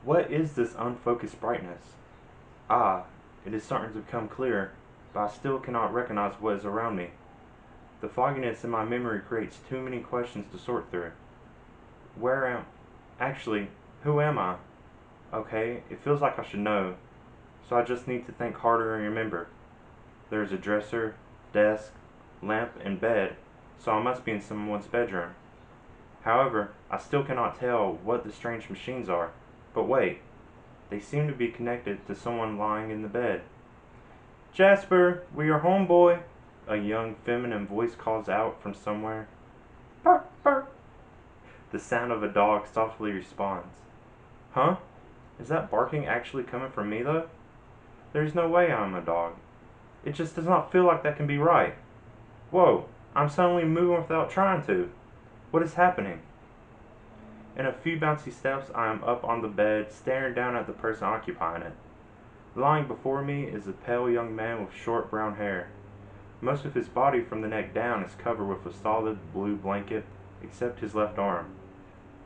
What is this unfocused brightness? Ah, it is starting to become clear, but I still cannot recognize what is around me. The fogginess in my memory creates too many questions to sort through. Where am... Actually, who am I? Okay, it feels like I should know, so I just need to think harder and remember. There is a dresser, desk, lamp, and bed, so I must be in someone's bedroom. However, I still cannot tell what the strange machines are. But wait, they seem to be connected to someone lying in the bed. Jasper, we are home, boy, a young feminine voice calls out from somewhere. Bark, bark. The sound of a dog softly responds. Huh? Is that barking actually coming from me, though? There's no way I'm a dog. It just does not feel like that can be right. Whoa, I'm suddenly moving without trying to. What is happening? In a few bouncy steps, I am up on the bed, staring down at the person occupying it. Lying before me is a pale young man with short brown hair. Most of his body from the neck down is covered with a solid blue blanket, except his left arm.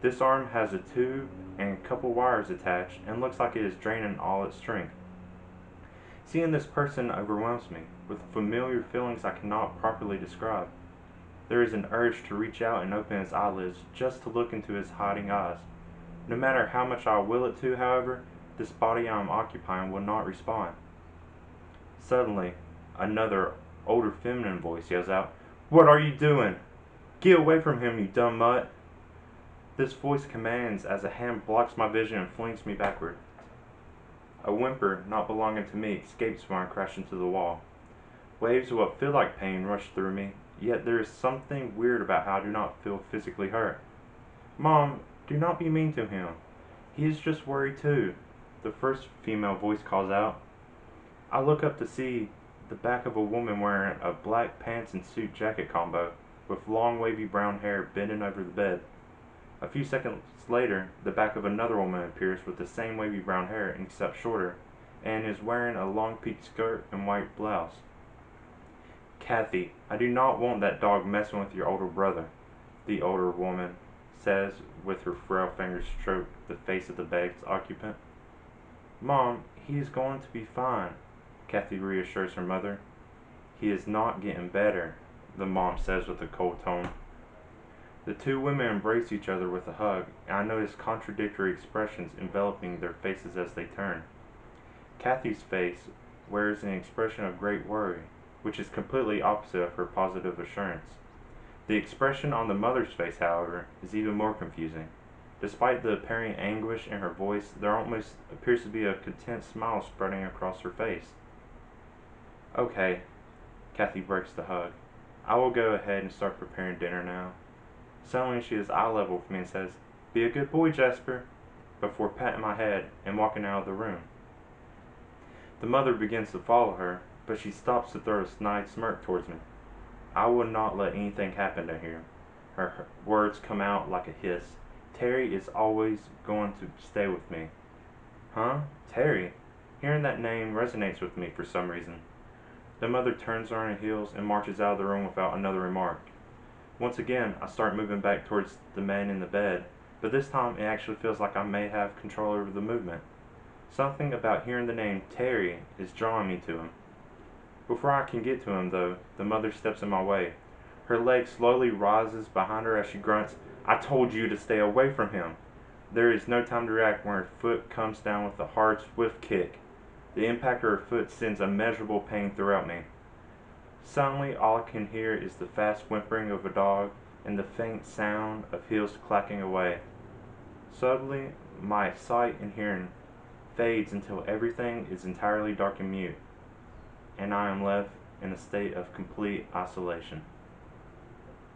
This arm has a tube and a couple wires attached and looks like it is draining all its strength. Seeing this person overwhelms me, with familiar feelings I cannot properly describe. There is an urge to reach out and open his eyelids just to look into his hiding eyes. No matter how much I will it to, however, this body I am occupying will not respond. Suddenly, another, older feminine voice yells out, "What are you doing? Get away from him, you dumb mutt!" This voice commands as a hand blocks my vision and flings me backward. A whimper not belonging to me escapes when I crash into the wall. Waves of what feel like pain rush through me, yet there is something weird about how I do not feel physically hurt. Mom, do not be mean to him. He is just worried too, the first female voice calls out. I look up to see the back of a woman wearing a black pants and suit jacket combo, with long wavy brown hair bending over the bed. A few seconds later, the back of another woman appears with the same wavy brown hair except shorter, and is wearing a long peaked skirt and white blouse. Kathy, I do not want that dog messing with your older brother, the older woman says, with her frail fingers stroke the face of the bed's occupant. Mom, he is going to be fine, Kathy reassures her mother. He is not getting better, the mom says with a cold tone. The two women embrace each other with a hug, and I notice contradictory expressions enveloping their faces as they turn. Kathy's face wears an expression of great worry, which is completely opposite of her positive assurance. The expression on the mother's face, however, is even more confusing. Despite the apparent anguish in her voice, there almost appears to be a content smile spreading across her face. Okay, Kathy breaks the hug. I will go ahead and start preparing dinner now. Suddenly she is eye level with me and says, "Be a good boy, Jasper," before patting my head and walking out of the room. The mother begins to follow her, but she stops to throw a snide smirk towards me. I will not let anything happen to him. Her words come out like a hiss. Terry is always going to stay with me. Huh? Terry? Hearing that name resonates with me for some reason. The mother turns on her heels and marches out of the room without another remark. Once again, I start moving back towards the man in the bed, but this time it actually feels like I may have control over the movement. Something about hearing the name Terry is drawing me to him. Before I can get to him, though, the mother steps in my way. Her leg slowly rises behind her as she grunts, "I told you to stay away from him." There is no time to react when her foot comes down with a hard, swift kick. The impact of her foot sends immeasurable pain throughout me. Suddenly, all I can hear is the fast whimpering of a dog and the faint sound of heels clacking away. Suddenly, my sight and hearing fades until everything is entirely dark and mute, and I am left in a state of complete isolation.